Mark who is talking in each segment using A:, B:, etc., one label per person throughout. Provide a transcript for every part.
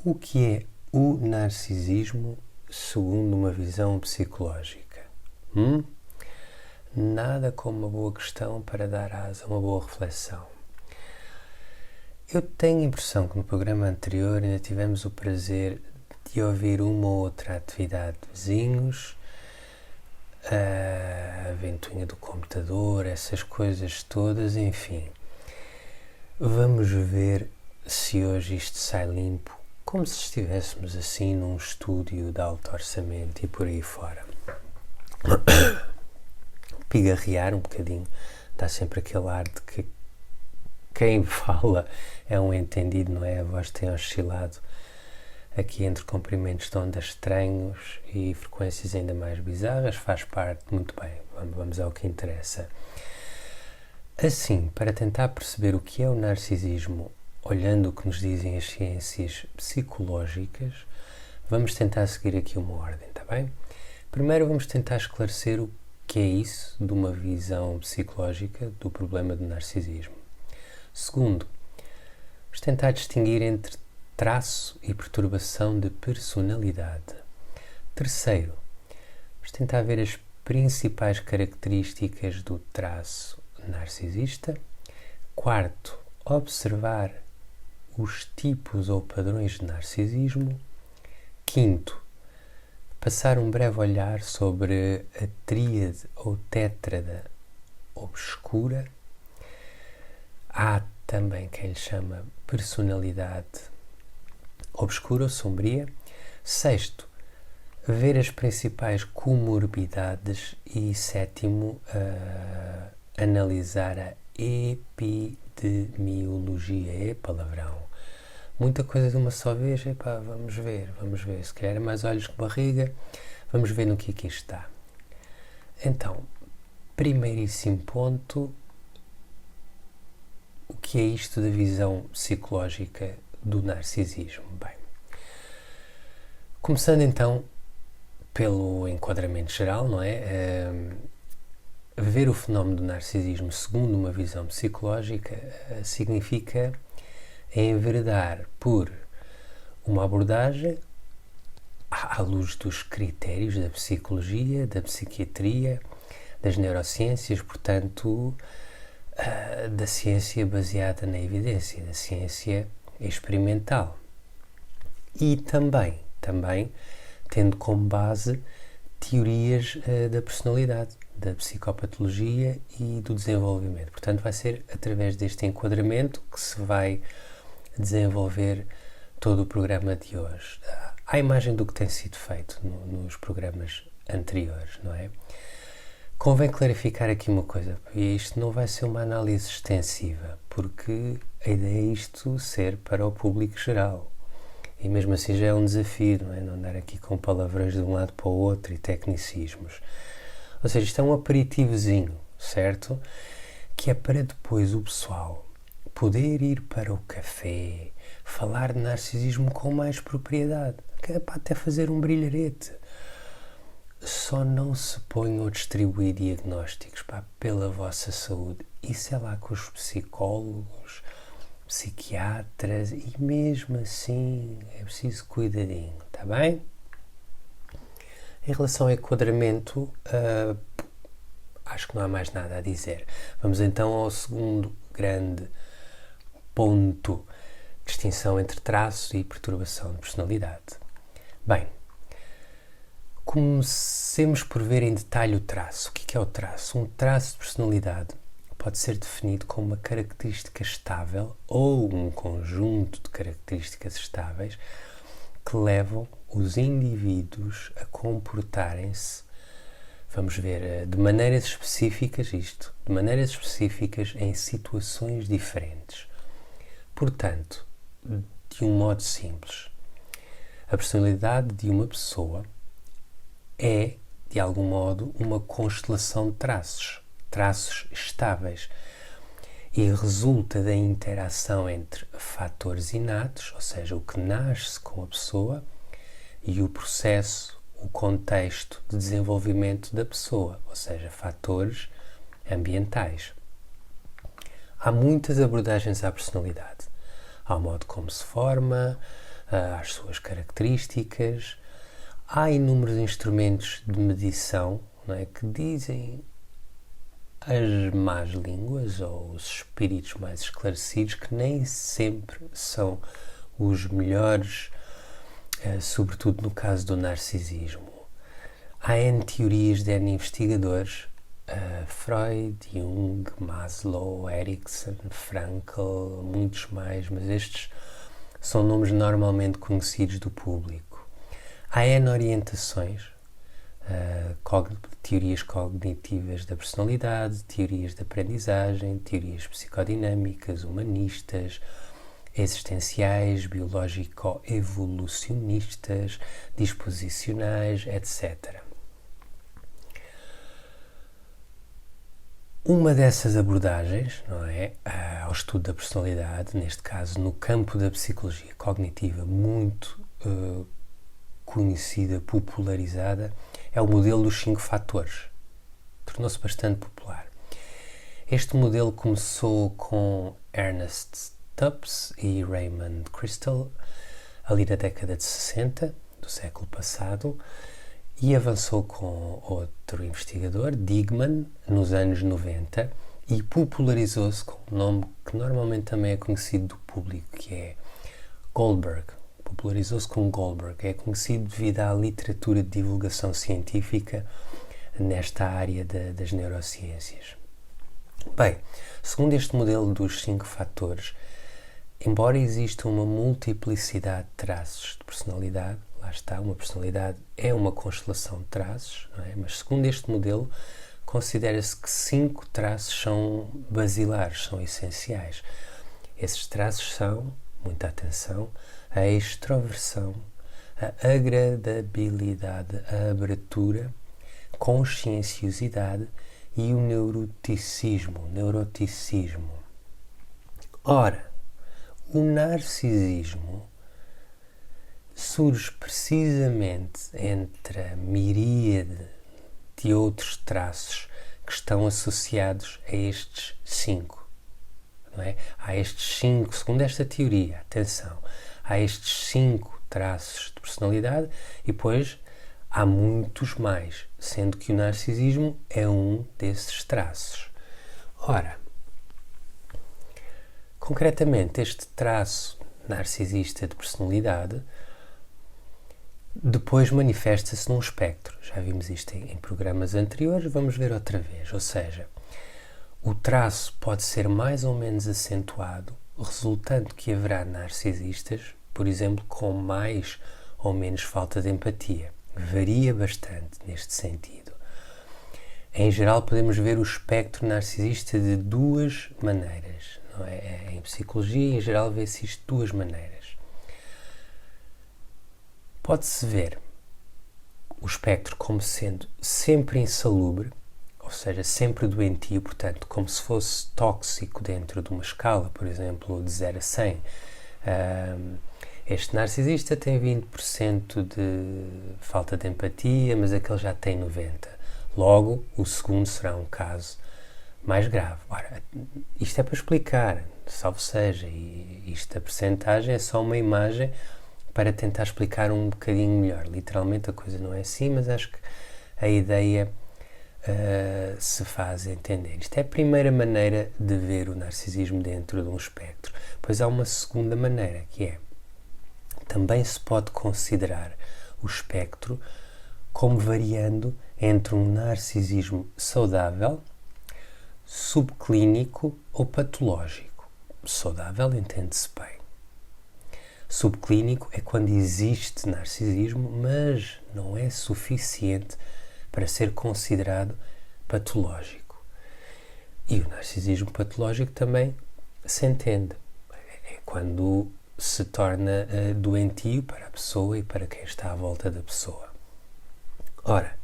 A: O que é o narcisismo segundo uma visão psicológica? Nada como uma boa questão para dar asa a uma boa reflexão. Eu tenho a impressão que no programa anterior ainda tivemos o prazer de ouvir uma ou outra atividade de vizinhos, a ventoinha do computador, essas coisas todas, enfim. Vamos ver se hoje isto sai limpo, como se estivéssemos assim num estúdio de alto orçamento e por aí fora. Pigarrear um bocadinho, dá sempre aquele ar de que quem fala é um entendido, não é? A voz tem oscilado aqui entre comprimentos de ondas estranhos e frequências ainda mais bizarras, faz parte, muito bem, vamos ao que interessa. Assim, para tentar perceber o que é o narcisismo, olhando o que nos dizem as ciências psicológicas, vamos tentar seguir aqui uma ordem, está bem? Primeiro vamos tentar esclarecer o que é isso de uma visão psicológica do problema do narcisismo. Segundo, vamos tentar distinguir entre traço e perturbação de personalidade. Terceiro, vamos tentar ver as principais características do traço narcisista. Quarto, observar os tipos ou padrões de narcisismo. Quinto, passar um breve olhar sobre a tríade ou tétrada obscura. Há também quem lhe chama personalidade obscura ou sombria. Sexto, ver as principais comorbidades. E sétimo, analisar a epidemiologia. Palavrão. Muita coisa de uma só vez. Vamos ver. Se calhar é mais olhos que barriga. Vamos ver no que aqui está. Então, primeiríssimo ponto. O que é isto da visão psicológica do narcisismo? Bem, começando então pelo enquadramento geral, não é? Ver o fenómeno do narcisismo segundo uma visão psicológica significa enveredar por uma abordagem à luz dos critérios da psicologia, da psiquiatria, das neurociências, portanto, da ciência baseada na evidência, da ciência experimental. E também tendo como base teorias da personalidade, da psicopatologia e do desenvolvimento. Portanto, vai ser através deste enquadramento que se vai desenvolver todo o programa de hoje. À imagem do que tem sido feito nos programas anteriores, não é? Convém clarificar aqui uma coisa, e isto não vai ser uma análise extensiva, porque a ideia é isto ser para o público geral. E mesmo assim já é um desafio, não é? Não andar aqui com palavrões de um lado para o outro e tecnicismos. Ou seja, isto é um aperitivozinho, certo? Que é para depois o pessoal poder ir para o café, falar de narcisismo com mais propriedade, que é para até fazer um brilharete. Só não se ponham a distribuir diagnósticos pela vossa saúde. Isso é lá com os psicólogos, psiquiatras, e mesmo assim é preciso cuidadinho, está bem? Em relação ao enquadramento, acho que não há mais nada a dizer. Vamos então ao segundo grande ponto, distinção entre traço e perturbação de personalidade. Bem, comecemos por ver em detalhe o traço. O que é o traço? Um traço de personalidade pode ser definido como uma característica estável ou um conjunto de características estáveis que levam os indivíduos a comportarem-se, vamos ver, de maneiras específicas, em situações diferentes. Portanto, de um modo simples, a personalidade de uma pessoa é, de algum modo, uma constelação de traços estáveis, e resulta da interação entre fatores inatos, ou seja, o que nasce com a pessoa, e o processo, o contexto de desenvolvimento da pessoa, ou seja, fatores ambientais. Há muitas abordagens à personalidade. Há o modo como se forma, às suas características. Há inúmeros instrumentos de medição, não é, que dizem as más línguas ou os espíritos mais esclarecidos que nem sempre são os melhores, sobretudo no caso do narcisismo. Há N teorias de N investigadores, Freud, Jung, Maslow, Erikson, Frankl, muitos mais, mas estes são nomes normalmente conhecidos do público. Há N orientações, teorias cognitivas da personalidade, teorias de aprendizagem, teorias psicodinâmicas, humanistas, existenciais, biológico-evolucionistas, disposicionais, etc. Uma dessas abordagens, não é, ao estudo da personalidade, neste caso no campo da psicologia cognitiva, muito conhecida, popularizada, é o modelo dos 5 fatores. Tornou-se bastante popular. Este modelo começou com Ernest Tubbs e Raymond Crystal, ali na década de 60 do século passado, e avançou com outro investigador, Diekman, nos anos 90, e popularizou-se com um nome que normalmente também é conhecido do público, que é Goldberg. Popularizou-se com Goldberg. É conhecido devido à literatura de divulgação científica nesta área das neurociências. Bem, segundo este modelo dos 5 fatores, embora exista uma multiplicidade de traços de personalidade, lá está, uma personalidade é uma constelação de traços, não é? Mas segundo este modelo, considera-se que 5 traços são basilares, são essenciais. Esses traços são, muita atenção, a extroversão, a agradabilidade, a abertura, conscienciosidade e o neuroticismo. Ora, o narcisismo surge precisamente entre a miríade de outros traços que estão associados a estes 5. Não é? Há estes 5, segundo esta teoria, atenção, há estes 5 traços de personalidade e depois há muitos mais, sendo que o narcisismo é um desses traços. Ora, concretamente, este traço narcisista de personalidade depois manifesta-se num espectro. Já vimos isto em programas anteriores, vamos ver outra vez. Ou seja, o traço pode ser mais ou menos acentuado, resultando que haverá narcisistas, por exemplo, com mais ou menos falta de empatia. Varia bastante neste sentido. Em geral, podemos ver o espectro narcisista de 2 maneiras. Não é? Em psicologia, em geral, vê-se isto de 2 maneiras. Pode-se ver o espectro como sendo sempre insalubre, ou seja, sempre doentio, portanto, como se fosse tóxico dentro de uma escala, por exemplo, de 0 a 100. Este narcisista tem 20% de falta de empatia, mas aquele já tem 90%. Logo, o segundo será um caso mais grave. Ora, isto é para explicar, salvo seja, e isto, a percentagem é só uma imagem para tentar explicar um bocadinho melhor. Literalmente a coisa não é assim, mas acho que a ideia se faz entender. Isto é a primeira maneira de ver o narcisismo dentro de um espectro. Pois há uma segunda maneira, que é, também se pode considerar o espectro como variando entre um narcisismo saudável, subclínico ou patológico. Saudável entende-se bem. Subclínico é quando existe narcisismo, mas não é suficiente para ser considerado patológico. E o narcisismo patológico também se entende. É quando se torna doentio para a pessoa e para quem está à volta da pessoa. Ora,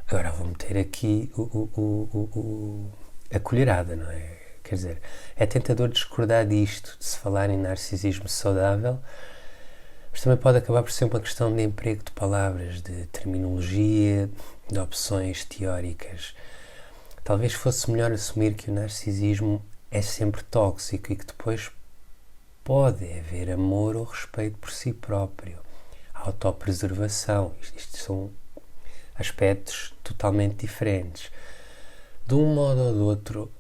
A: agora vou meter aqui a colherada, não é? Quer dizer, é tentador discordar disto, de se falar em narcisismo saudável, mas também pode acabar por ser uma questão de emprego de palavras, de terminologia, de opções teóricas. Talvez fosse melhor assumir que o narcisismo é sempre tóxico e que depois pode haver amor ou respeito por si próprio, autopreservação. Isto são aspectos totalmente diferentes. De um modo ou do outro,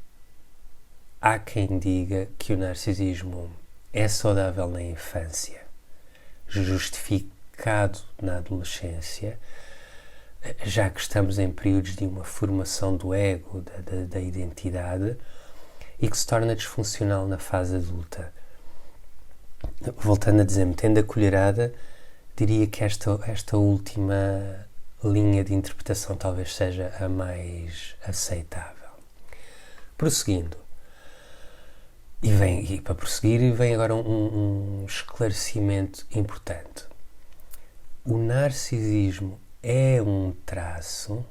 A: há quem diga que o narcisismo é saudável na infância, justificado na adolescência, já que estamos em períodos de uma formação do ego, da identidade, e que se torna disfuncional na fase adulta. Voltando a dizer, metendo a colherada, diria que esta última linha de interpretação talvez seja a mais aceitável. Prosseguindo, e para prosseguir vem agora um esclarecimento importante. O narcisismo é um traço,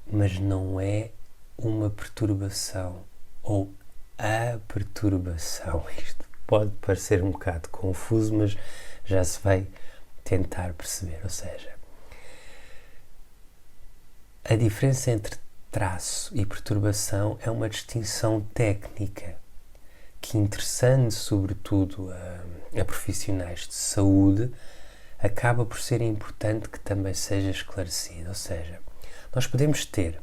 A: mas não é uma perturbação ou a perturbação. Isto pode parecer um bocado confuso, mas já se vai tentar perceber. Ou seja, a diferença entre traço e perturbação é uma distinção técnica que, interessando sobretudo a profissionais de saúde, acaba por ser importante que também seja esclarecida. Ou seja, nós podemos ter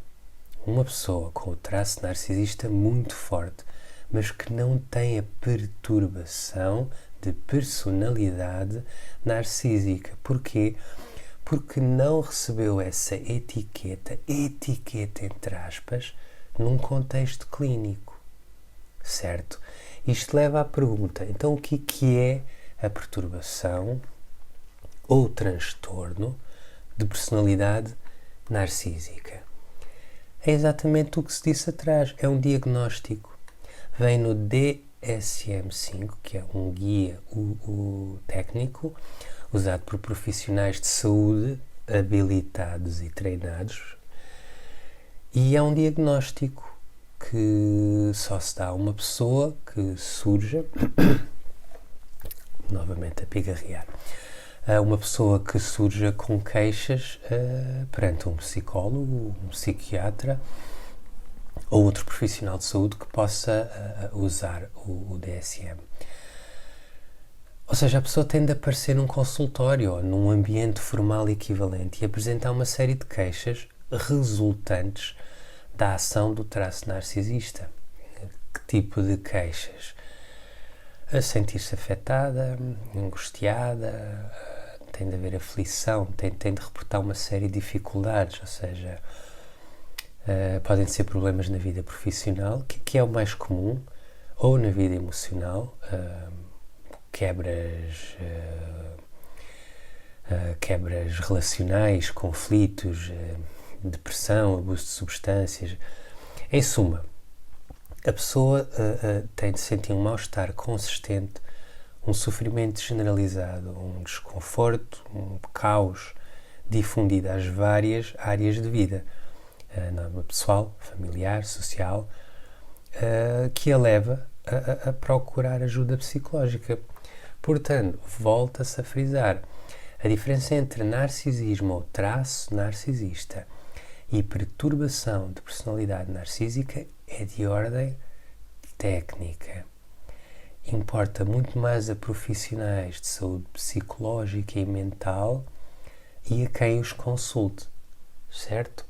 A: uma pessoa com o traço narcisista muito forte, mas que não tem a perturbação de personalidade narcísica. Porquê? Porque não recebeu essa etiqueta entre aspas, num contexto clínico, certo? Isto leva à pergunta, então o que é a perturbação ou transtorno de personalidade narcísica? É exatamente o que se disse atrás, é um diagnóstico. Vem no DSM-5, que é um guia técnico, usado por profissionais de saúde habilitados e treinados, e é um diagnóstico que só se dá a uma pessoa que surja, novamente a pigarrear, uma pessoa que surja com queixas perante um psicólogo, um psiquiatra ou outro profissional de saúde que possa usar o DSM. Ou seja, a pessoa tem de aparecer num consultório ou num ambiente formal equivalente e apresentar uma série de queixas resultantes da ação do traço narcisista. Que tipo de queixas? A sentir-se afetada, angustiada, tem de haver aflição, tem de reportar uma série de dificuldades, ou seja, podem ser problemas na vida profissional, que é o mais comum, ou na vida emocional, quebras relacionais, conflitos, depressão, abuso de substâncias. Em suma, a pessoa tem de sentir um mal-estar consistente, um sofrimento generalizado, um desconforto, um caos difundido às várias áreas de vida, na pessoal, familiar, social, que a leva a procurar ajuda psicológica. Portanto, volta-se a frisar, a diferença entre narcisismo ou traço narcisista e perturbação de personalidade narcísica é de ordem técnica. Importa muito mais a profissionais de saúde psicológica e mental e a quem os consulte, certo?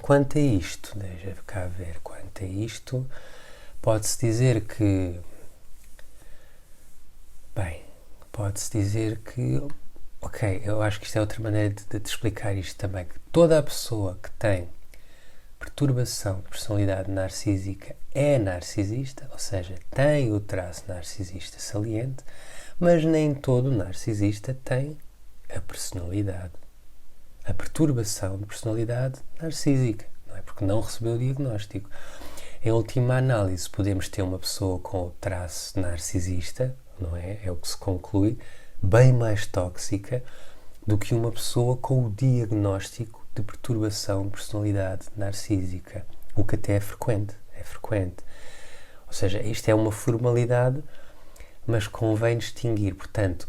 A: Quanto a isto, deixa cá ver, quanto a isto, pode-se dizer que, ok, eu acho que isto é outra maneira de explicar isto também, que toda a pessoa que tem perturbação de personalidade narcísica é narcisista, ou seja, tem o traço narcisista saliente, mas nem todo narcisista tem a personalidade, a perturbação de personalidade narcísica, não é? Porque não recebeu o diagnóstico. Em última análise, podemos ter uma pessoa com o traço narcisista, não é? É o que se conclui, bem mais tóxica do que uma pessoa com o diagnóstico de perturbação de personalidade narcísica, o que até é frequente. Ou seja, isto é uma formalidade, mas convém distinguir, portanto,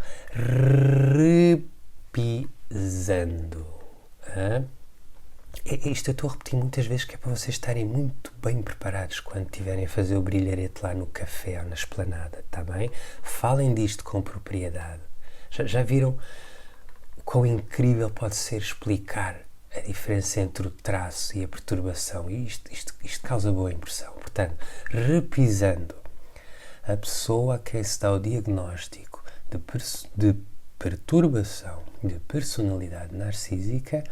A: repisando. Isto eu estou a repetir muitas vezes que é para vocês estarem muito bem preparados quando estiverem a fazer o brilharete lá no café ou na esplanada, está bem? Falem disto com propriedade. Já viram quão incrível pode ser explicar a diferença entre o traço e a perturbação? E isto causa boa impressão. Portanto, repisando, a pessoa a quem se dá o diagnóstico de perturbação de personalidade narcísica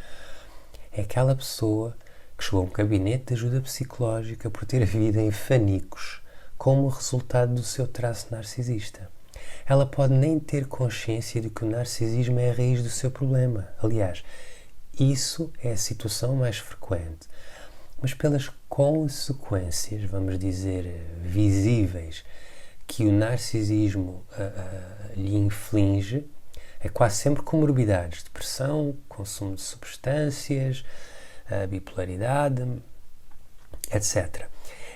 A: é aquela pessoa que chegou a um gabinete de ajuda psicológica por ter a vida em fanicos como resultado do seu traço narcisista. Ela pode nem ter consciência de que o narcisismo é a raiz do seu problema. Aliás, isso é a situação mais frequente. Mas pelas consequências, vamos dizer, visíveis, que o narcisismo lhe inflige, é quase sempre comorbidades, depressão, consumo de substâncias, bipolaridade, etc.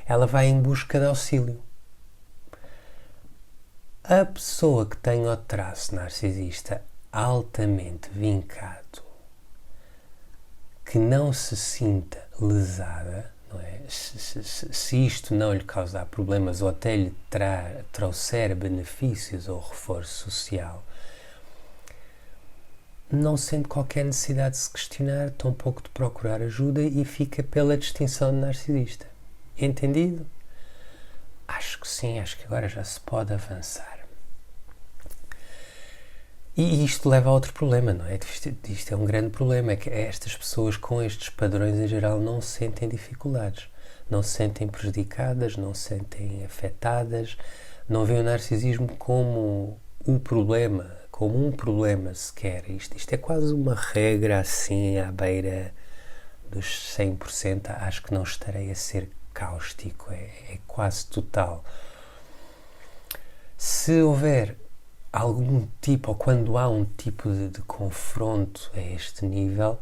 A: Ela vai em busca de auxílio. A pessoa que tem o traço narcisista altamente vincado, que não se sinta lesada, não é? Se isto não lhe causar problemas ou até lhe trouxer benefícios ou reforço social, não sente qualquer necessidade de se questionar, tampouco de procurar ajuda e fica pela distinção de narcisista. Entendido? Acho que sim, acho que agora já se pode avançar. E isto leva a outro problema, não é? Isto é um grande problema, é que estas pessoas com estes padrões em geral não sentem dificuldades, não se sentem prejudicadas, não se sentem afetadas, não veem o narcisismo como um problema sequer. Isto é quase uma regra assim à beira dos 100%, acho que não estarei a ser cáustico, é quase total. Se houver algum tipo, ou quando há um tipo de confronto a este nível,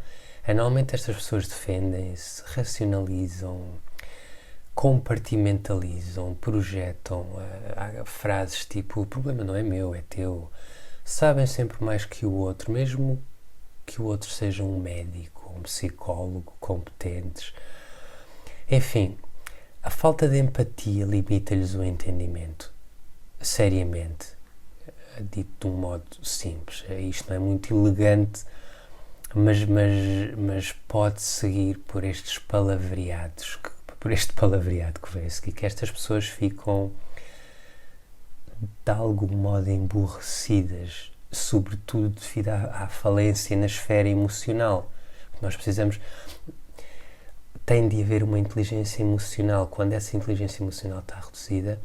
A: normalmente estas pessoas defendem-se, racionalizam, compartimentalizam, projetam frases tipo: o problema não é meu, é teu. Sabem sempre mais que o outro, mesmo que o outro seja um médico, um psicólogo competentes. Enfim, a falta de empatia limita-lhes o entendimento, seriamente, dito de um modo simples. Isto não é muito elegante, mas pode seguir por estes palavreados, por este palavreado que vem a seguir, que estas pessoas ficam de algum modo emburrecidas, sobretudo devido à falência na esfera emocional. Nós precisamos... Tem de haver uma inteligência emocional. Quando essa inteligência emocional está reduzida,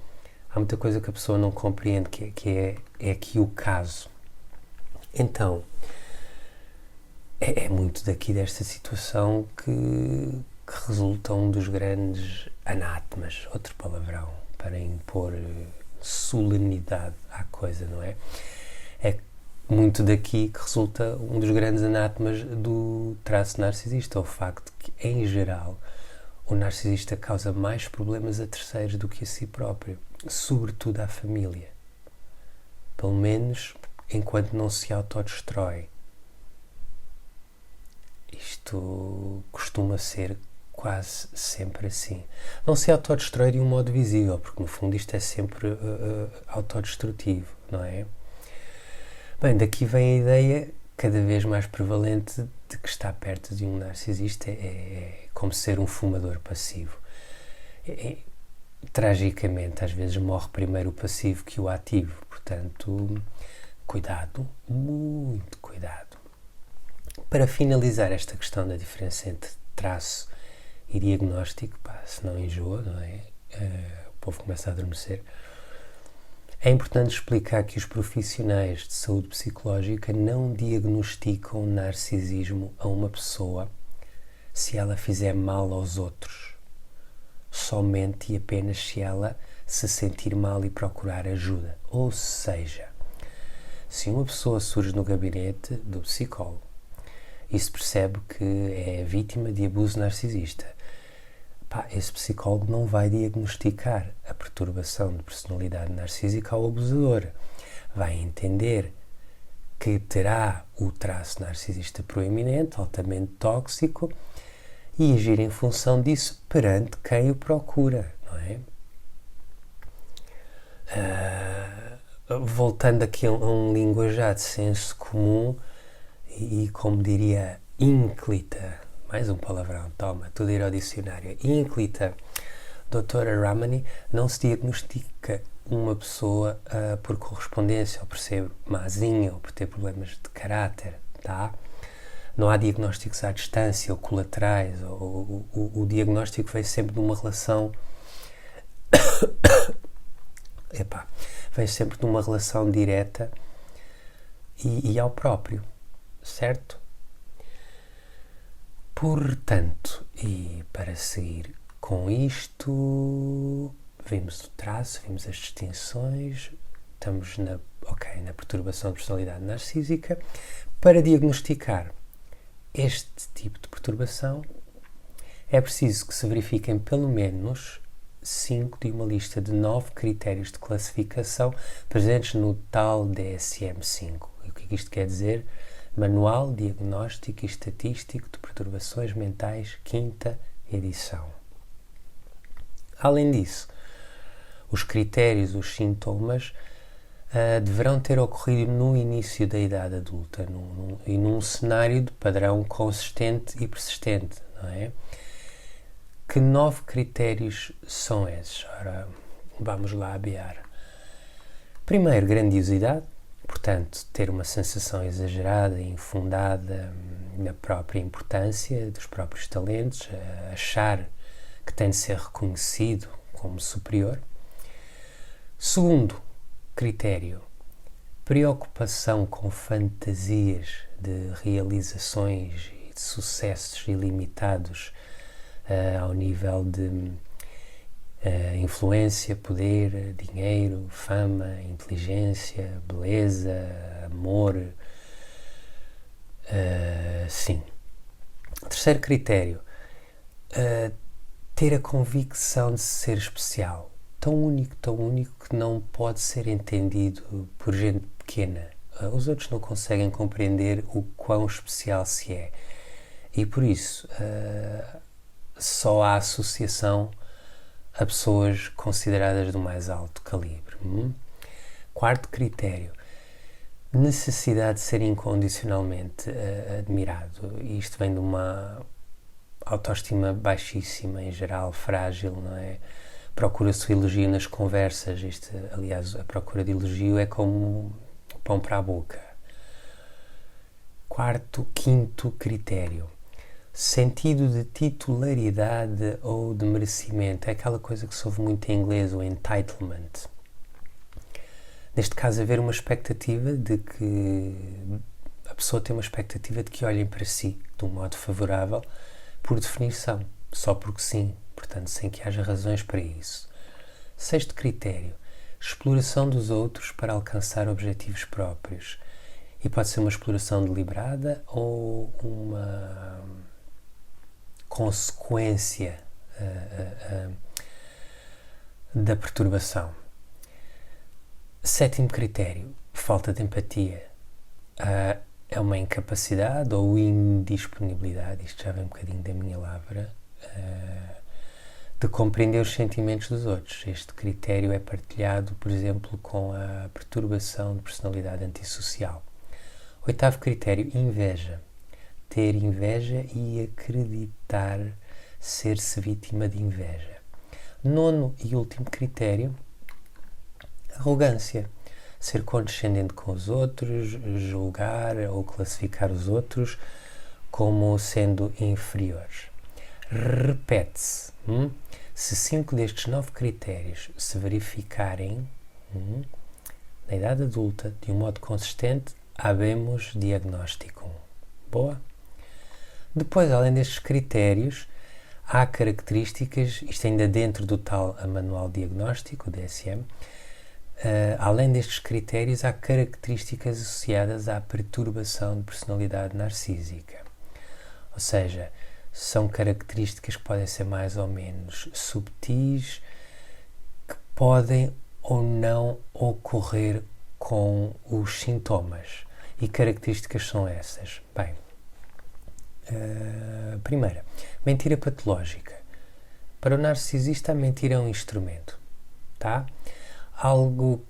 A: há muita coisa que a pessoa não compreende, que é aqui o caso. Então, é muito daqui desta situação que resulta um dos grandes anátemas, outro palavrão, para impor solenidade à coisa, não é? É muito daqui que resulta um dos grandes anátemas do traço narcisista, o facto de que, em geral, o narcisista causa mais problemas a terceiros do que a si próprio, sobretudo à família. Pelo menos enquanto não se autodestrói. Isto costuma ser quase sempre assim. Não se autodestrói de um modo visível, porque no fundo isto é sempre autodestrutivo, não é? Bem, daqui vem a ideia cada vez mais prevalente de que estar perto de um narcisista é como ser um fumador passivo. Tragicamente, às vezes morre primeiro o passivo que o ativo, portanto, cuidado, muito cuidado. Para finalizar esta questão da diferença entre traço e diagnóstico, se não enjoa, não é? O povo começa a adormecer. É importante explicar que os profissionais de saúde psicológica não diagnosticam narcisismo a uma pessoa se ela fizer mal aos outros, somente e apenas se ela se sentir mal e procurar ajuda. Ou seja, se uma pessoa surge no gabinete do psicólogo e se percebe que é vítima de abuso narcisista, esse psicólogo não vai diagnosticar a perturbação de personalidade narcísica ao abusador. Vai entender que terá o traço narcisista proeminente, altamente tóxico, e agir em função disso perante quem o procura, não é? Voltando aqui a um linguajar de senso comum e como diria ínclita, mais um palavrão, toma, tudo ir ao dicionário, ínclita doutora Ramani, não se diagnostica uma pessoa por correspondência ou por ser mazinha ou por ter problemas de caráter, tá? Não há diagnósticos à distância ou colaterais, o diagnóstico vem sempre de uma relação vem sempre de uma relação direta e ao próprio, certo? Portanto, e para seguir com isto, vimos o traço, vimos as distinções, estamos na perturbação de personalidade narcísica. Para diagnosticar este tipo de perturbação, é preciso que se verifiquem pelo menos 5 de uma lista de 9 critérios de classificação presentes no tal DSM-5. E o que isto quer dizer? Manual Diagnóstico e Estatístico de Perturbações Mentais, 5ª edição. Além disso, os critérios, os sintomas, deverão ter ocorrido no início da idade adulta e num cenário de padrão consistente e persistente, não é? Que 9 critérios são esses? Ora, vamos lá abear. Primeiro, grandiosidade, portanto, ter uma sensação exagerada e infundada na própria importância dos próprios talentos, achar que tem de ser reconhecido como superior. Segundo critério, preocupação com fantasias de realizações e de sucessos ilimitados ao nível de influência, poder, dinheiro, fama, inteligência, beleza, amor. Sim. Terceiro critério, ter a convicção de ser especial, tão único que não pode ser entendido por gente pequena. Os outros não conseguem compreender o quão especial se é. E por isso, só há associação a pessoas consideradas do mais alto calibre. Quarto critério, necessidade de ser incondicionalmente admirado. E isto vem de uma autoestima baixíssima, em geral, frágil, não é? Procura-se o elogio nas conversas. Aliás, a procura de elogio é como pão para a boca. Quinto critério, sentido de titularidade ou de merecimento. É aquela coisa que se ouve muito em inglês, o entitlement. Neste caso, haver uma expectativa de que a pessoa tem uma expectativa de que olhem para si de um modo favorável, por definição, só porque sim, portanto, sem que haja razões para isso. Sexto critério, exploração dos outros para alcançar objetivos próprios. E pode ser uma exploração deliberada ou uma consequência da perturbação. Sétimo critério, falta de empatia. É uma incapacidade ou indisponibilidade, isto já vem um bocadinho da minha lavra, de compreender os sentimentos dos outros. Este critério é partilhado, por exemplo, com a perturbação de personalidade antissocial. Oitavo critério, inveja. Ter inveja e acreditar ser-se vítima de inveja. Nono e último critério, arrogância. Ser condescendente com os outros, julgar ou classificar os outros como sendo inferiores. Repete-se. Se 5 destes 9 critérios se verificarem na idade adulta de um modo consistente, habemos diagnóstico. Boa? Depois, além destes critérios, há características, isto ainda dentro do tal manual diagnóstico, o DSM, além destes critérios, há características associadas à perturbação de personalidade narcísica. Ou seja, são características que podem ser mais ou menos subtis, que podem ou não ocorrer com os sintomas. E características são essas? Bem, Primeira, mentira patológica. Para o narcisista, a mentira é um instrumento, tá? Algo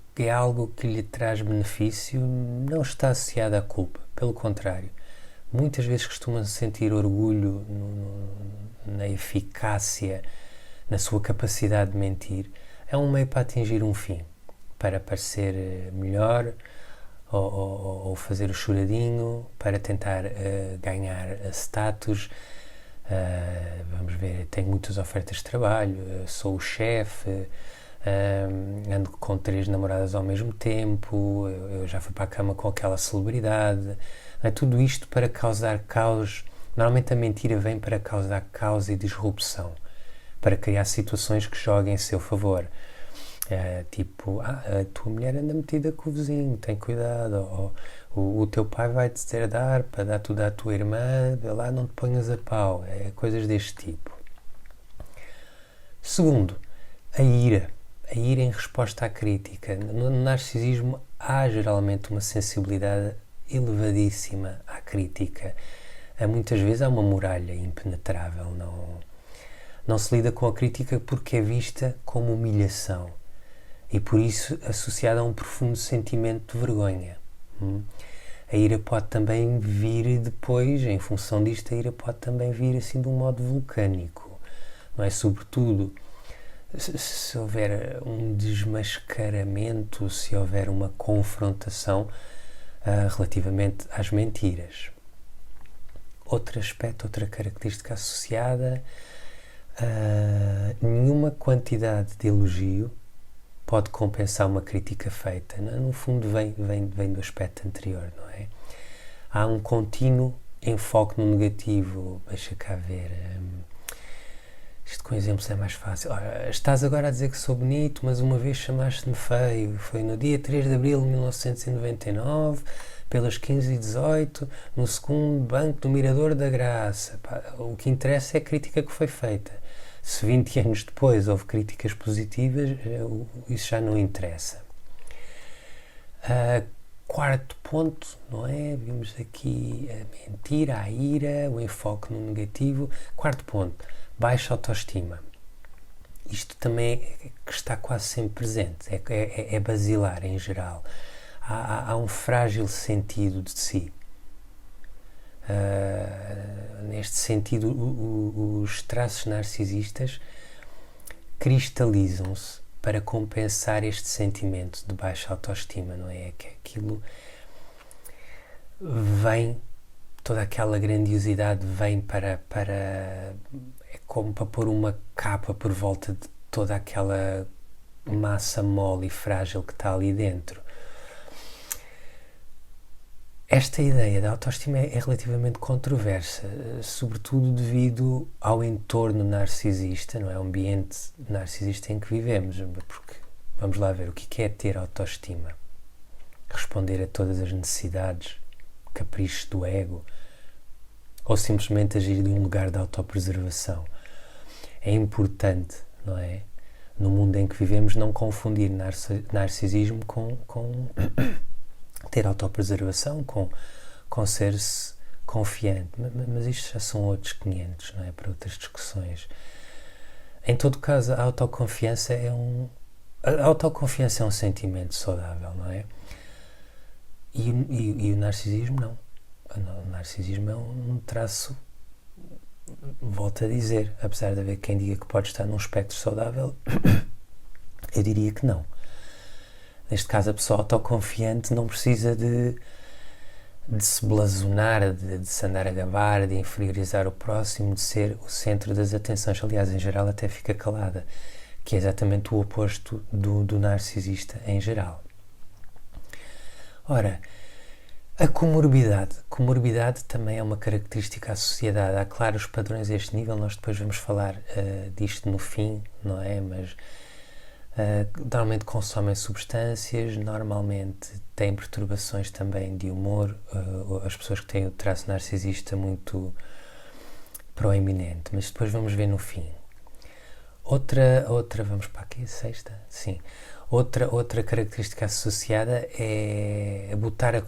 A: que lhe traz benefício não está associado à culpa, pelo contrário. Muitas vezes costuma sentir orgulho na eficácia, na sua capacidade de mentir. É um meio para atingir um fim, para parecer melhor ou fazer o choradinho, para tentar ganhar status. Vamos ver, tenho muitas ofertas de trabalho, sou o chefe, ando com 3 namoradas ao mesmo tempo, eu já fui para a cama com aquela celebridade. Tudo isto para causar caos. Normalmente a mentira vem para causar caos e disrupção, para criar situações que joguem a seu favor. Tipo, a tua mulher anda metida com o vizinho, tem cuidado, ou o teu pai vai-te deserdar para dar tudo à tua irmã, vê lá, não te ponhas a pau. Coisas deste tipo. Segundo, a ira em resposta à crítica. No narcisismo há geralmente uma sensibilidade elevadíssima à crítica. Muitas vezes há uma muralha impenetrável, não se lida com a crítica porque é vista como humilhação e por isso associada a um profundo sentimento de vergonha. A ira pode também vir depois, em função disto, a ira pode também vir assim de um modo vulcânico, não é? Sobretudo se houver um desmascaramento, se houver uma confrontação relativamente às mentiras. Outro aspecto, outra característica associada, nenhuma quantidade de elogio pode compensar uma crítica feita. No fundo vem do aspecto anterior, não é? Há um contínuo enfoque no negativo. Deixa cá ver. Isto com exemplos é mais fácil. Ora, estás agora a dizer que sou bonito, mas uma vez chamaste-me feio. Foi no dia 3 de abril de 1999, pelas 15h18, no 2º banco do Mirador da Graça. O que interessa é a crítica que foi feita. Se 20 anos depois houve críticas positivas, isso já não interessa. Quarto ponto, não é? Vimos aqui a mentira, a ira, o enfoque no negativo. Quarto ponto, baixa autoestima. Isto também que está quase sempre presente, é basilar em geral. Há um frágil sentido de si. Neste sentido, os traços narcisistas cristalizam-se para compensar este sentimento de baixa autoestima, não é? Que aquilo vem, toda aquela grandiosidade vem para é como para pôr uma capa por volta de toda aquela massa mole e frágil que está ali dentro. Esta ideia da autoestima é relativamente controversa, sobretudo devido ao entorno narcisista, não é? O ambiente narcisista em que vivemos, porque vamos lá ver, o que é ter autoestima? Responder a todas as necessidades, caprichos do ego, ou simplesmente agir de um lugar de autopreservação? É importante, não é? No mundo em que vivemos, não confundir narcisismo com ter autopreservação, com ser-se confiante, mas isto já são outros 500, não é? Para outras discussões. Em todo caso, a autoconfiança é um sentimento saudável, não é? E o narcisismo não. O narcisismo é um traço, volto a dizer, apesar de haver quem diga que pode estar num espectro saudável, eu diria que não. Neste caso, a pessoa autoconfiante não precisa de se blasonar, de se andar a gabar, de inferiorizar o próximo, de ser o centro das atenções. Aliás, em geral, até fica calada, que é exatamente o oposto do narcisista em geral. Ora, a comorbidade. Comorbidade também é uma característica associada. Há claros padrões a este nível, nós depois vamos falar disto no fim, não é? Mas normalmente consomem substâncias, normalmente têm perturbações também de humor, as pessoas que têm o traço narcisista muito proeminente, mas depois vamos ver no fim. Outra vamos para aqui, sexta? Sim. Outra característica associada é botar a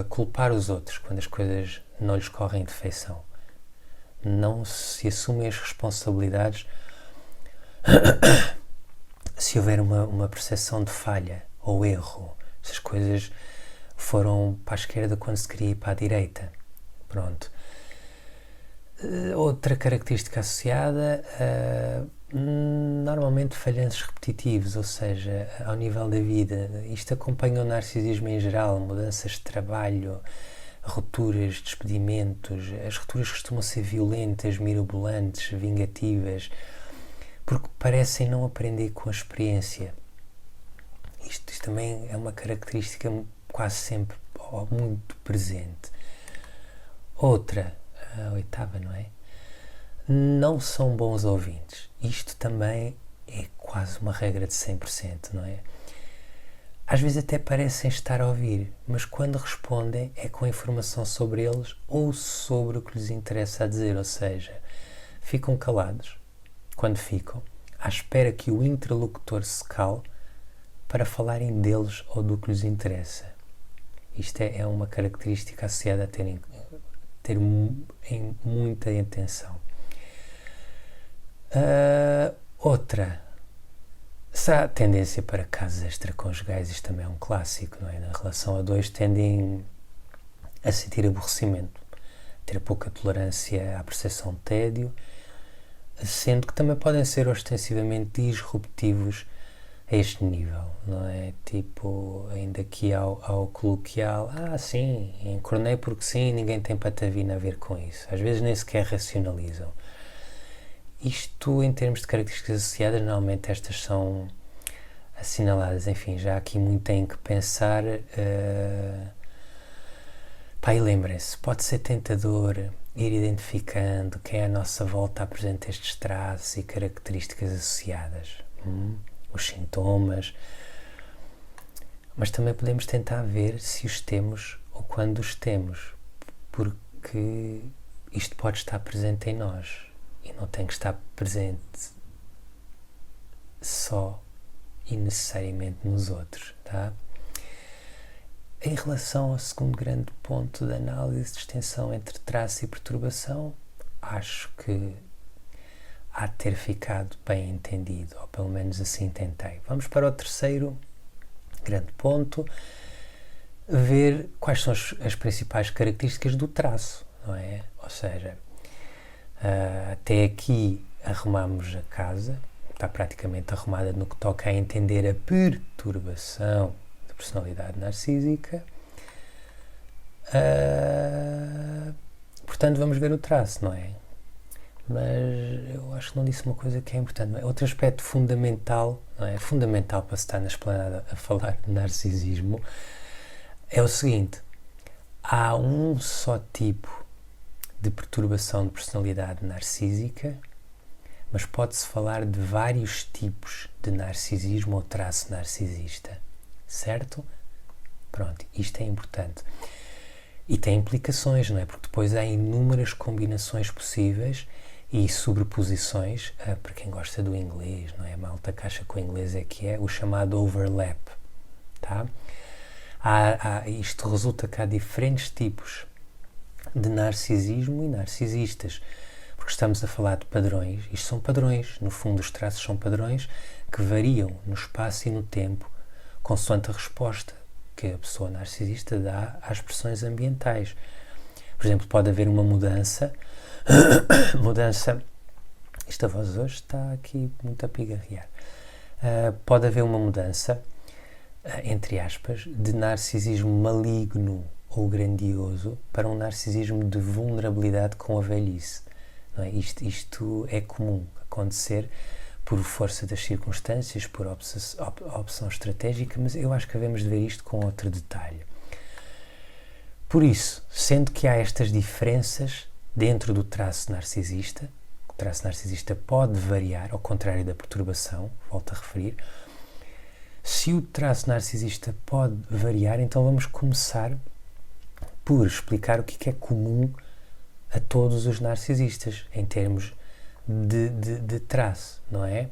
A: culpar os outros quando as coisas não lhes correm de feição. não se assumem as responsabilidades se houver uma percepção de falha ou erro, se as coisas foram para a esquerda quando se queria ir para a direita. Pronto. Outra característica associada, normalmente falhanços repetitivos, ou seja, ao nível da vida. Isto acompanha o narcisismo em geral, mudanças de trabalho, rupturas, despedimentos. As rupturas costumam ser violentas, mirabolantes, vingativas, porque parecem não aprender com a experiência. Isto também é uma característica quase sempre ou muito presente. Outra, a oitava, não é? Não são bons ouvintes. Isto também é quase uma regra de 100%, não é? Às vezes até parecem estar a ouvir, mas quando respondem é com informação sobre eles ou sobre o que lhes interessa a dizer, ou seja, ficam calados quando ficam, à espera que o interlocutor se cale para falarem deles ou do que lhes interessa. Isto é uma característica associada a ter muita atenção. Outra, se há tendência para casos extraconjugais, isto também é um clássico, não é? Na relação a dois tendem a sentir aborrecimento, ter pouca tolerância à percepção de tédio, sendo que também podem ser ostensivamente disruptivos a este nível, não é? Tipo, ainda aqui ao coloquial, sim, encornei porque sim, ninguém tem patavina a ver com isso. Às vezes nem sequer racionalizam. Isto, em termos de características associadas, normalmente estas são assinaladas. Enfim, já há aqui muito em que pensar. E lembrem-se, pode ser tentador ir identificando quem à nossa volta apresenta estes traços e características associadas. Os sintomas, mas também podemos tentar ver se os temos ou quando os temos, porque isto pode estar presente em nós e não tem que estar presente só e necessariamente nos outros, tá? Em relação ao segundo grande ponto da análise, distinção entre traço e perturbação, acho que há de ter ficado bem entendido, ou pelo menos assim tentei. Vamos para o terceiro grande ponto, ver quais são as principais características do traço, não é? Ou seja, até aqui arrumamos a casa, está praticamente arrumada no que toca a entender a perturbação da personalidade narcísica. Portanto, vamos ver o traço, não é? Mas eu acho que não disse uma coisa que é importante. Não é? Outro aspecto fundamental, não é? Fundamental para se estar na esplanada a falar de narcisismo, é o seguinte: há um só tipo de perturbação de personalidade narcísica, mas pode-se falar de vários tipos de narcisismo ou traço narcisista, certo? Pronto, isto é importante. E tem implicações, não é? Porque depois há inúmeras combinações possíveis e sobreposições, para quem gosta do inglês, não é? A malta que acha que o inglês é que é o chamado overlap, tá? Isto resulta que há diferentes tipos de narcisismo e narcisistas, porque estamos a falar de padrões. Isto são padrões, no fundo os traços são padrões que variam no espaço e no tempo, consoante a resposta que a pessoa narcisista dá às pressões ambientais. Por exemplo, pode haver uma mudança, esta voz hoje está aqui muito a pigarrear, pode haver uma mudança, entre aspas, de narcisismo maligno ou grandioso para um narcisismo de vulnerabilidade com a velhice. Não é? Isto é comum acontecer por força das circunstâncias, por opção estratégica, mas eu acho que devemos de ver isto com outro detalhe. Por isso, sendo que há estas diferenças dentro do traço narcisista, o traço narcisista pode variar, ao contrário da perturbação, volto a referir. Se o traço narcisista pode variar, então vamos começar por explicar o que é comum a todos os narcisistas, em termos de traço, não é?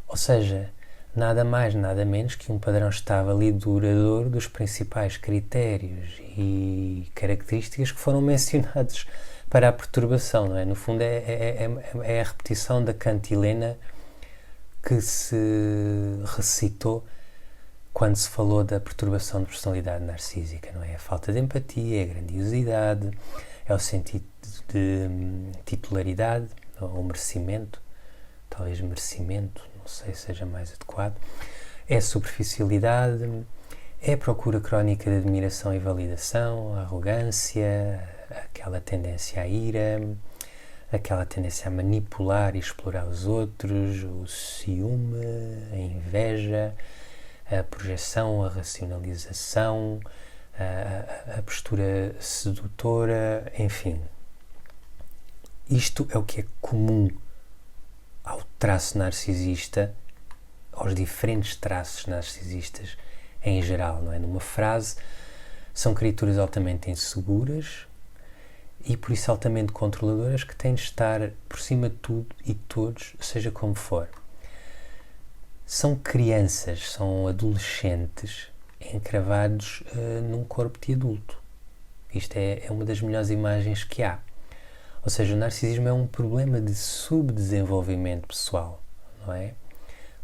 A: Ou seja, nada mais, nada menos que um padrão estável e duradouro dos principais critérios e características que foram mencionados para a perturbação, não é? No fundo é a repetição da cantilena que se recitou quando se falou da perturbação de personalidade narcísica, não é? A falta de empatia, a grandiosidade, é o sentido de titularidade, ou merecimento, talvez merecimento, não sei se seja mais adequado, é a superficialidade, é a procura crónica de admiração e validação, a arrogância, aquela tendência à ira, aquela tendência a manipular e explorar os outros, o ciúme, a inveja, a projeção, a racionalização, a postura sedutora, enfim. Isto é o que é comum ao traço narcisista, aos diferentes traços narcisistas em geral, não é? Numa frase, são criaturas altamente inseguras e por isso altamente controladoras que têm de estar por cima de tudo e de todos, seja como for. São crianças, são adolescentes encravados num corpo de adulto. Isto é uma das melhores imagens que há. Ou seja, o narcisismo é um problema de subdesenvolvimento pessoal, não é?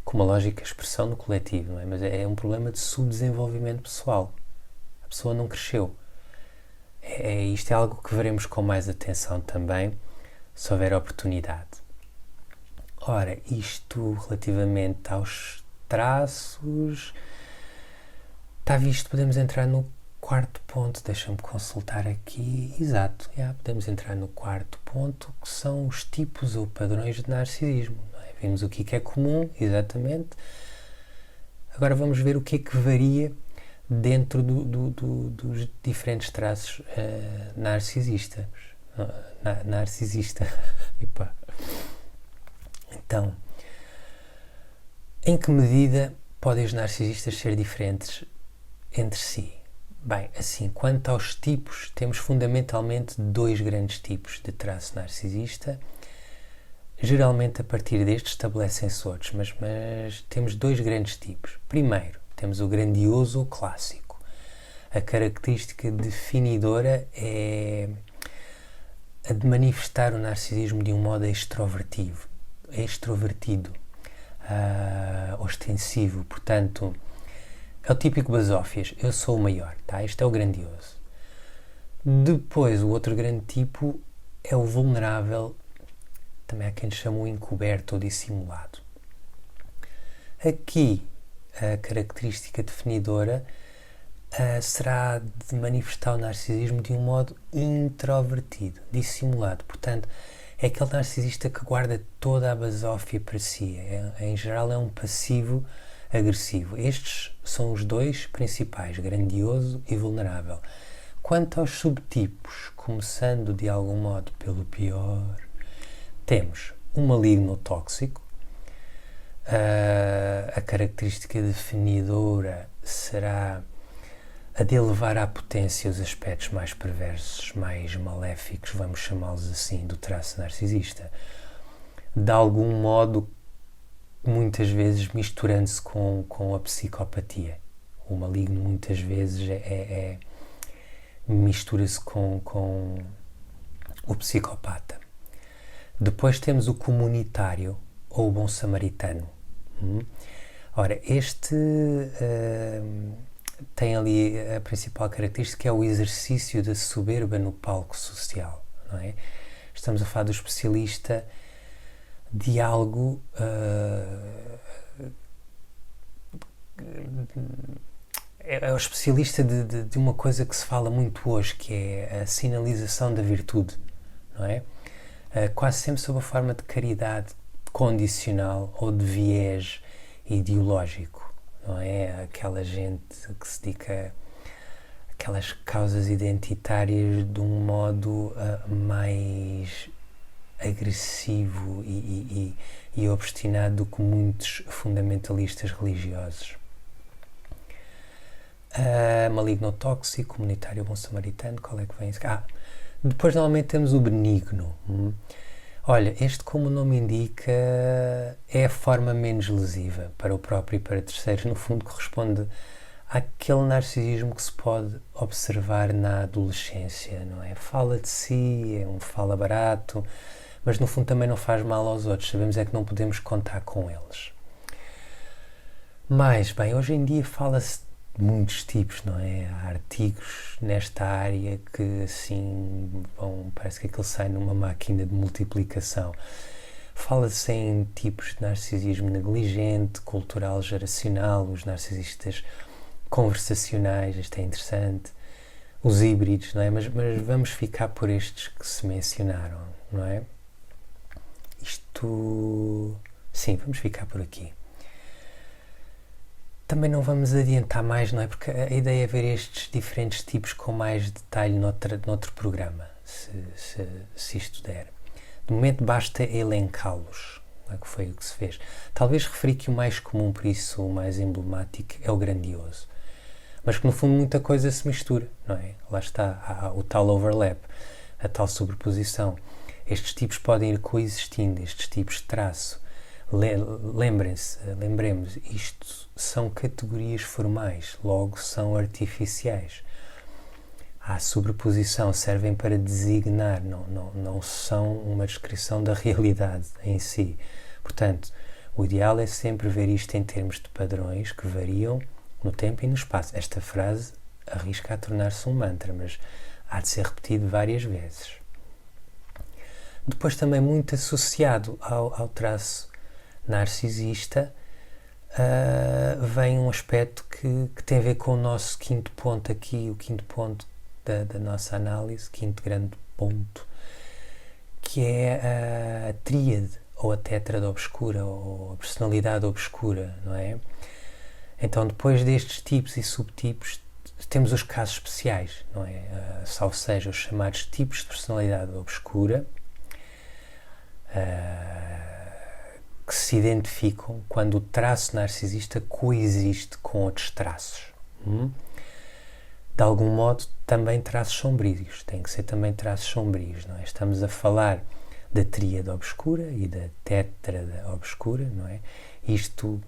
A: Com uma lógica expressão no coletivo, não é? Mas é um problema de subdesenvolvimento pessoal. A pessoa não cresceu. Isto é algo que veremos com mais atenção também, se houver oportunidade. Ora, isto relativamente aos traços, está visto, podemos entrar no quarto ponto, deixa-me consultar aqui, exato, podemos entrar no quarto ponto, que são os tipos ou padrões de narcisismo. Não é? Vimos o que é comum, exatamente. Agora vamos ver o que é que varia dentro dos diferentes traços narcisistas. Narcisista. Epá. Então, em que medida podem os narcisistas ser diferentes entre si? Bem, assim, quanto aos tipos, temos fundamentalmente dois grandes tipos de traço narcisista. Geralmente, a partir destes, estabelecem-se outros, mas temos dois grandes tipos. Primeiro, temos o grandioso clássico. A característica definidora é a de manifestar o narcisismo de um modo extrovertido, ostensivo, portanto, é o típico basófias, eu sou o maior, tá? Este é o grandioso. Depois, o outro grande tipo é o vulnerável, também há quem lhe chama o encoberto ou dissimulado. Aqui, a característica definidora será de manifestar o narcisismo de um modo introvertido, dissimulado. Portanto, é aquele narcisista que guarda toda a basófia para si. Em geral, é um passivo agressivo. Estes são os dois principais, grandioso e vulnerável. Quanto aos subtipos, começando de algum modo pelo pior, temos o maligno tóxico. A característica definidora será a de elevar à potência os aspectos mais perversos, mais maléficos, vamos chamá-los assim, do traço narcisista. De algum modo, muitas vezes misturando-se com a psicopatia. O maligno muitas vezes mistura-se com o psicopata. Depois temos o comunitário ou o bom samaritano. Ora, este tem ali a principal característica, que é o exercício da soberba no palco social, não é? Estamos a falar do especialista de algo é o especialista de uma coisa que se fala muito hoje, que é a sinalização da virtude, não é? Quase sempre sob a forma de caridade condicional ou de viés ideológico, não é? Aquela gente que se dedica àquelas causas identitárias de um modo mais agressivo e obstinado do que muitos fundamentalistas religiosos. Maligno tóxico, comunitário bom samaritano, qual é que vem? Depois normalmente temos o benigno. Olha, este, como o nome indica, é a forma menos lesiva para o próprio e para terceiros. No fundo, corresponde há aquele narcisismo que se pode observar na adolescência, não é? Fala de si, é um fala barato, mas no fundo também não faz mal aos outros, sabemos é que não podemos contar com eles. Mas, bem, hoje em dia fala-se de muitos tipos, não é? Há artigos nesta área que, assim, parece que aquilo sai numa máquina de multiplicação. Fala-se em tipos de narcisismo negligente, cultural, geracional, os narcisistas conversacionais, isto é interessante, os híbridos, não é? Mas vamos ficar por estes que se mencionaram, não é? Sim, vamos ficar por aqui. Também não vamos adiantar mais, não é? Porque a ideia é ver estes diferentes tipos com mais detalhe noutro programa, se isto der. De momento basta elencá-los, não é? Que foi o que se fez. Talvez referi que o mais comum, por isso o mais emblemático, é o grandioso. Mas que no fundo muita coisa se mistura, não é? Lá está, há o tal overlap, a tal sobreposição. Estes tipos podem ir coexistindo, estes tipos de traço. Lembremos, isto são categorias formais, logo são artificiais. A sobreposição servem para designar, não são uma descrição da realidade em si. Portanto, o ideal é sempre ver isto em termos de padrões que variam no tempo e no espaço. Esta frase arrisca a tornar-se um mantra, mas há de ser repetido várias vezes. Depois também muito associado ao traço narcisista vem um aspecto que tem a ver com o nosso quinto ponto aqui, o quinto ponto da nossa análise, quinto grande ponto, que é a tríade, ou a tétrade obscura, ou a personalidade obscura, não é? Então, depois destes tipos e subtipos, temos os casos especiais, não é? Ou seja, os chamados tipos de personalidade obscura, que se identificam quando o traço narcisista coexiste com outros traços. De algum modo, também traços sombrios, tem que ser também traços sombrios, não é? Estamos a falar da tríade obscura e da tétrade obscura, não é? Isto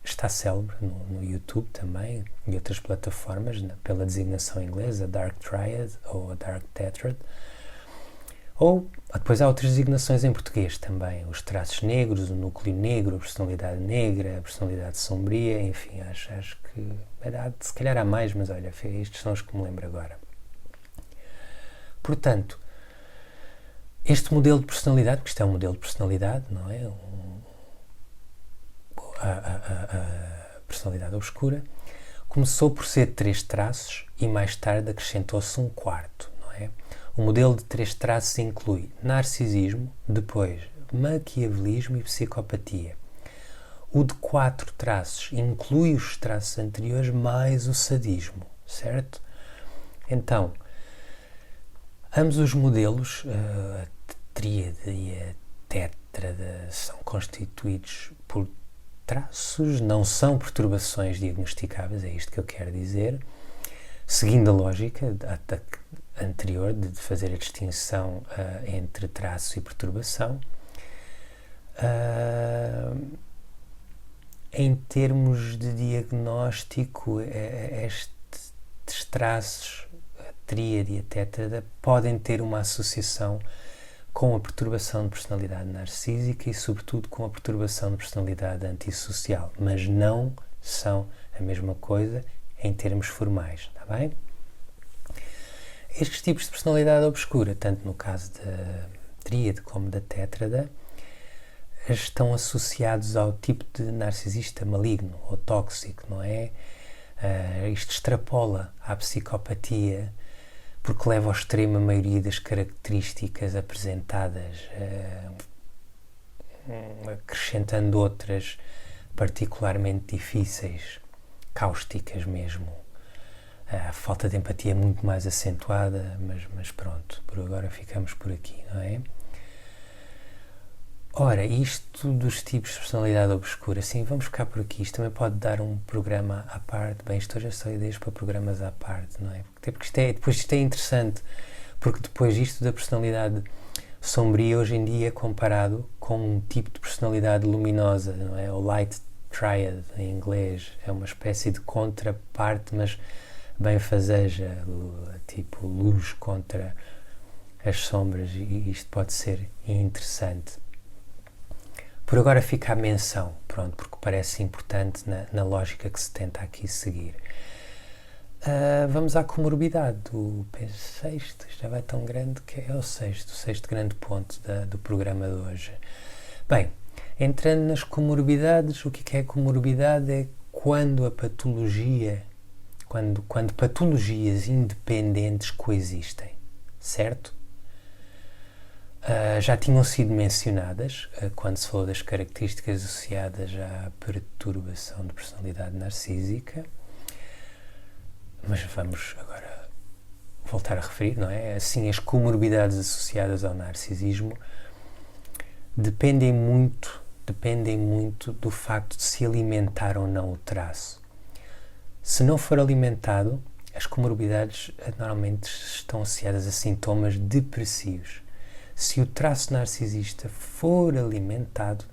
A: está célebre no YouTube também e outras plataformas, pela designação inglesa, Dark Triad ou Dark Tetrad. Ou depois há outras designações em português também, os traços negros, o núcleo negro, a personalidade negra, a personalidade sombria, enfim, acho que se calhar há mais, mas olha, estes são os que me lembro agora. Portanto, este modelo de personalidade, porque isto é um modelo de personalidade, não é? A personalidade obscura, começou por ser 3 traços e mais tarde acrescentou-se um quarto, não é? O modelo de 3 traços inclui narcisismo, depois maquiavelismo e psicopatia. O de 4 traços inclui os traços anteriores mais o sadismo, certo? Então, ambos os modelos, a tríade e a tétrade, são constituídos por traços, não são perturbações diagnosticáveis, é isto que eu quero dizer, seguindo a lógica anterior de fazer a distinção entre traço e perturbação. Em termos de diagnóstico, estes traços, a tríade e a tétrade, podem ter uma associação com a perturbação de personalidade narcísica e, sobretudo, com a perturbação de personalidade antissocial, mas não são a mesma coisa em termos formais, está bem? Estes tipos de personalidade obscura, tanto no caso da tríade como da tétrade, estão associados ao tipo de narcisista maligno ou tóxico, não é? Isto extrapola à psicopatia, porque leva ao extremo a maioria das características apresentadas, acrescentando outras particularmente difíceis, cáusticas mesmo. A falta de empatia é muito mais acentuada, mas pronto, por agora ficamos por aqui, não é? Ora, isto dos tipos de personalidade obscura, sim, vamos ficar por aqui. Isto também pode dar um programa à parte. Bem, isto hoje é só ideias para programas à parte, não é? Porque isto é interessante, porque depois isto da personalidade sombria hoje em dia é comparado com um tipo de personalidade luminosa, não é? O light triad em inglês, é uma espécie de contraparte, mas benfazeja, tipo luz contra as sombras, e isto pode ser interessante. Por agora fica a menção, pronto, porque parece importante na lógica que se tenta aqui seguir. Vamos à comorbidade do sexto, isto já vai tão grande que é o sexto grande ponto do programa de hoje. Bem, entrando nas comorbidades, o que é comorbidade? É quando a patologia, quando patologias independentes coexistem, certo? Já tinham sido mencionadas quando se falou das características associadas à perturbação de personalidade narcísica, mas vamos agora voltar a referir, não é? Assim, as comorbidades associadas ao narcisismo dependem muito do facto de se alimentar ou não o traço. Se não for alimentado, as comorbidades normalmente estão associadas a sintomas depressivos. Se o traço narcisista for alimentado,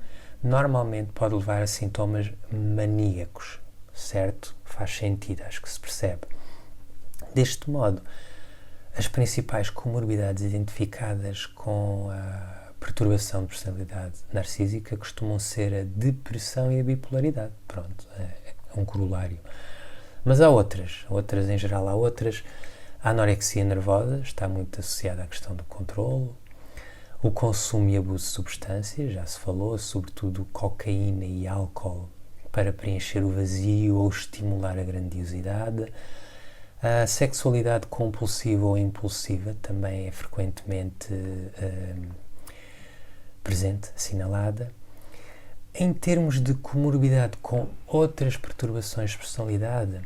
A: normalmente pode levar a sintomas maníacos, certo? Faz sentido, acho que se percebe. Deste modo, as principais comorbidades identificadas com a perturbação de personalidade narcísica costumam ser a depressão e a bipolaridade. Pronto, é um corolário. Mas há outras em geral, A anorexia nervosa está muito associada à questão do controlo. O consumo e abuso de substâncias, já se falou, sobretudo cocaína e álcool, para preencher o vazio ou estimular a grandiosidade. A sexualidade compulsiva ou impulsiva também é frequentemente presente, assinalada. Em termos de comorbidade com outras perturbações de personalidade,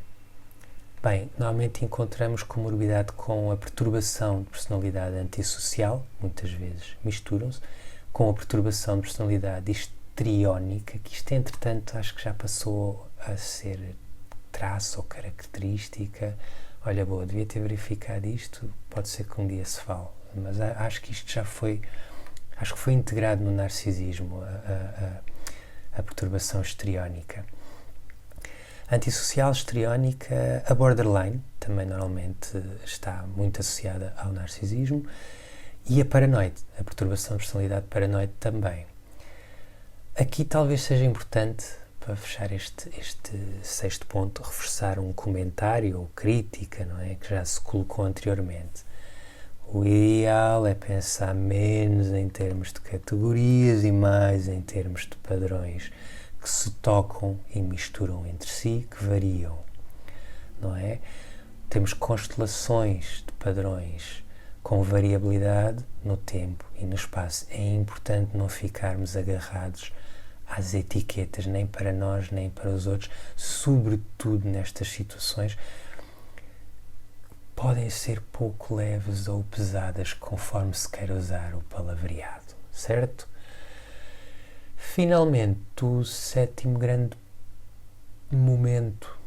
A: bem, normalmente encontramos comorbidade com a perturbação de personalidade antissocial, muitas vezes misturam-se, com a perturbação de personalidade histriónica, que isto, entretanto, acho que já passou a ser traço ou característica. Olha, boa, devia ter verificado isto, pode ser que um dia se fale, mas acho que isto já foi, acho que foi integrado no narcisismo, a perturbação histriónica. Antissocial, histriónica, a borderline, também normalmente está muito associada ao narcisismo, e a paranoide, a perturbação de personalidade paranoide também. Aqui talvez seja importante, para fechar este sexto ponto, reforçar um comentário ou crítica, não é, que já se colocou anteriormente. O ideal é pensar menos em termos de categorias e mais em termos de padrões que se tocam e misturam entre si, que variam, não é? Temos constelações de padrões com variabilidade no tempo e no espaço. É importante não ficarmos agarrados às etiquetas, nem para nós, nem para os outros, sobretudo nestas situações. Podem ser pouco leves ou pesadas, conforme se queira usar o palavreado, certo? Finalmente, o sétimo grande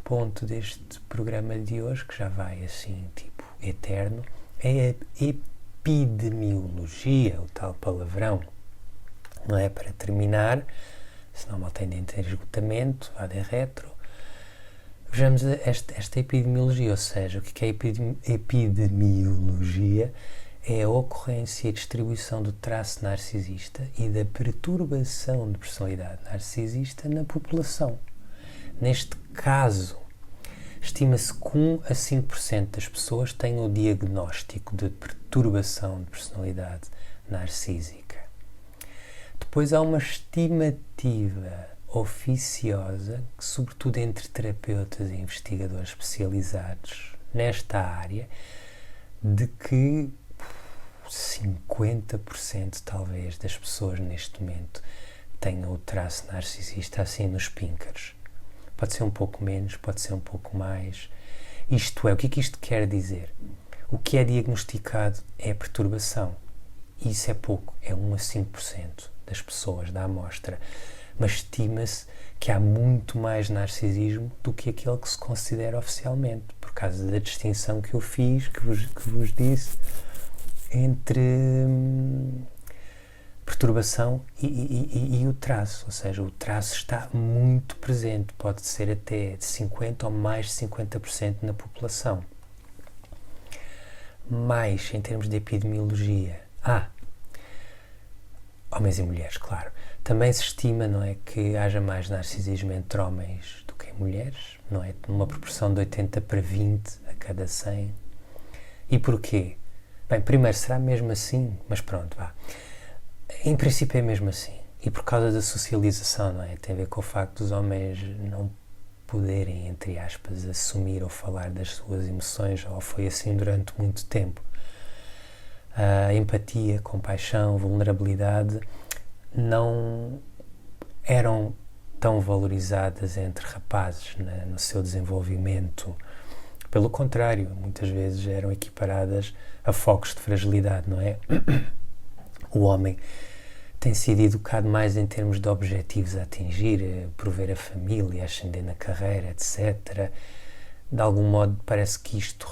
A: ponto deste programa de hoje, que já vai assim, tipo, eterno, é a epidemiologia, o tal palavrão. Não é? Para terminar, senão mal tendem a ter esgotamento, ad retro, vejamos esta epidemiologia, ou seja, o que é epidemiologia? É a ocorrência e distribuição do traço narcisista e da perturbação de personalidade narcisista na população. Neste caso, estima-se que 1 a 5% das pessoas têm o diagnóstico de perturbação de personalidade narcísica. Depois há uma estimativa oficiosa, que, sobretudo entre terapeutas e investigadores especializados nesta área, de que 50% talvez das pessoas neste momento tenham o traço narcisista assim nos píncaros. Pode ser um pouco menos, pode ser um pouco mais. Isto é, o que é que isto quer dizer? O que é diagnosticado é a perturbação. Isso é pouco, é 1 a 5% das pessoas da amostra. Mas estima-se que há muito mais narcisismo do que aquele que se considera oficialmente, por causa da distinção que eu fiz, que vos disse, entre perturbação e o traço, ou seja, o traço está muito presente, pode ser até de 50% ou mais de 50% na população. Mais em termos de epidemiologia, homens e mulheres, claro. Também se estima, não é, que haja mais narcisismo entre homens do que em mulheres, não é? Numa proporção de 80/20 a cada 100. E porquê? Bem, primeiro, será mesmo assim? Mas pronto, vá. Em princípio é mesmo assim. E por causa da socialização, não é? Tem a ver com o facto dos homens não poderem, entre aspas, assumir ou falar das suas emoções, ou foi assim durante muito tempo. A empatia, compaixão, vulnerabilidade não eram tão valorizadas entre rapazes no seu desenvolvimento. Pelo contrário, muitas vezes eram equiparadas a focos de fragilidade, não é? O homem tem sido educado mais em termos de objetivos a atingir, prover a família, ascender na carreira, etc. De algum modo parece que isto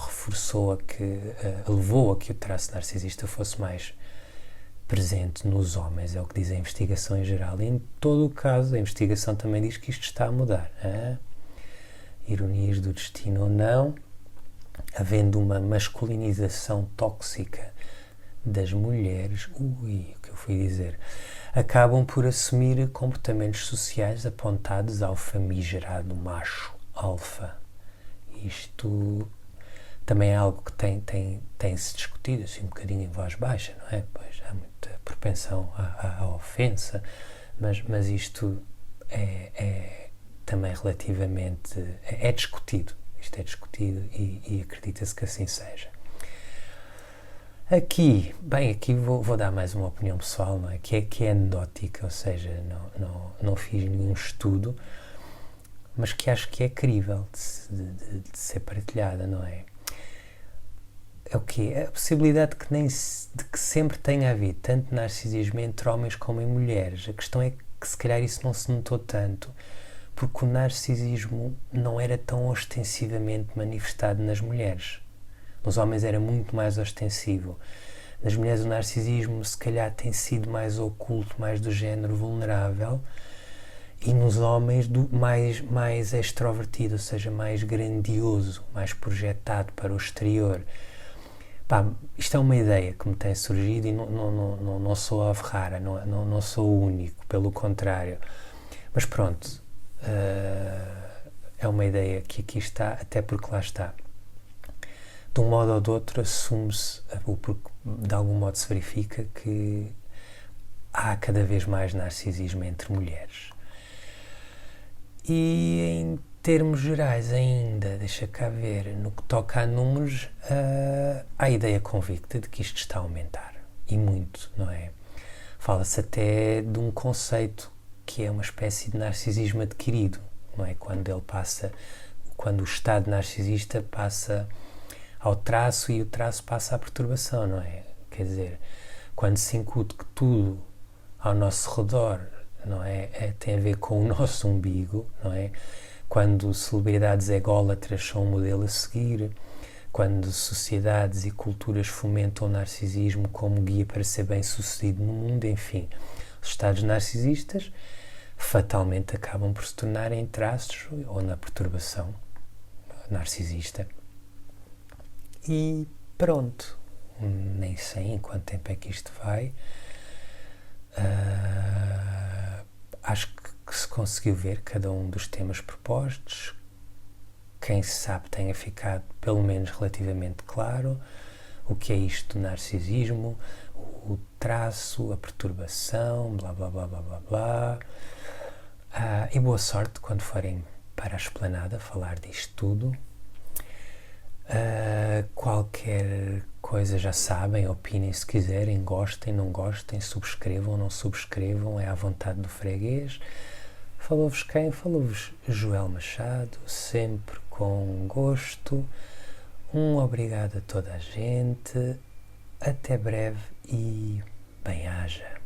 A: levou a que o traço narcisista fosse mais presente nos homens, é o que diz a investigação em geral. E em todo o caso, a investigação também diz que isto está a mudar. Ironias do destino ou não, havendo uma masculinização tóxica das mulheres, o que eu fui dizer, acabam por assumir comportamentos sociais apontados ao famigerado macho alfa. Isto também é algo que tem-se discutido assim um bocadinho em voz baixa, não é? Pois há muita propensão à ofensa, mas isto é também relativamente... é discutido. Isto é discutido e acredita-se que assim seja. Aqui vou dar mais uma opinião pessoal, não é? Que é anedótica, ou seja, não fiz nenhum estudo, mas que acho que é crível de ser partilhada, não é? É o quê? A possibilidade de que sempre tenha havido tanto narcisismo entre homens como em mulheres. A questão é que se calhar isso não se notou tanto, porque o narcisismo não era tão ostensivamente manifestado nas mulheres. Nos homens era muito mais ostensivo. Nas mulheres o narcisismo se calhar tem sido mais oculto, mais do género vulnerável, e nos homens mais extrovertido, ou seja, mais grandioso, mais projetado para o exterior. Isto é uma ideia que me tem surgido e não sou a Ferrara, não sou o único, pelo contrário. Mas pronto, é uma ideia que aqui está, até porque lá está. De um modo ou de outro assume-se, porque de algum modo se verifica que há cada vez mais narcisismo entre mulheres. E em termos gerais ainda, deixa cá ver, no que toca a números, há a ideia convicta de que isto está a aumentar. E muito, não é? Fala-se até de um conceito que é uma espécie de narcisismo adquirido, não é? Quando o estado narcisista passa ao traço e o traço passa à perturbação, não é? Quer dizer, quando se incute que tudo ao nosso redor, não é, tem a ver com o nosso umbigo, não é? Quando celebridades ególatras são um modelo a seguir, quando sociedades e culturas fomentam o narcisismo como guia para ser bem-sucedido no mundo, enfim, os estados narcisistas fatalmente acabam por se tornar em traços ou na perturbação narcisista. E pronto, nem sei em quanto tempo é que isto vai. Acho que se conseguiu ver cada um dos temas propostos. Quem sabe tenha ficado pelo menos relativamente claro o que é isto do narcisismo, o traço, a perturbação, blá blá blá blá blá blá. E boa sorte quando forem para a esplanada falar disto tudo. Qualquer coisa já sabem, opinem se quiserem, gostem, não gostem, subscrevam, não subscrevam, é à vontade do freguês. Falou-vos quem? Falou-vos Joel Machado, sempre com gosto. Um obrigado a toda a gente, até breve e bem-aja.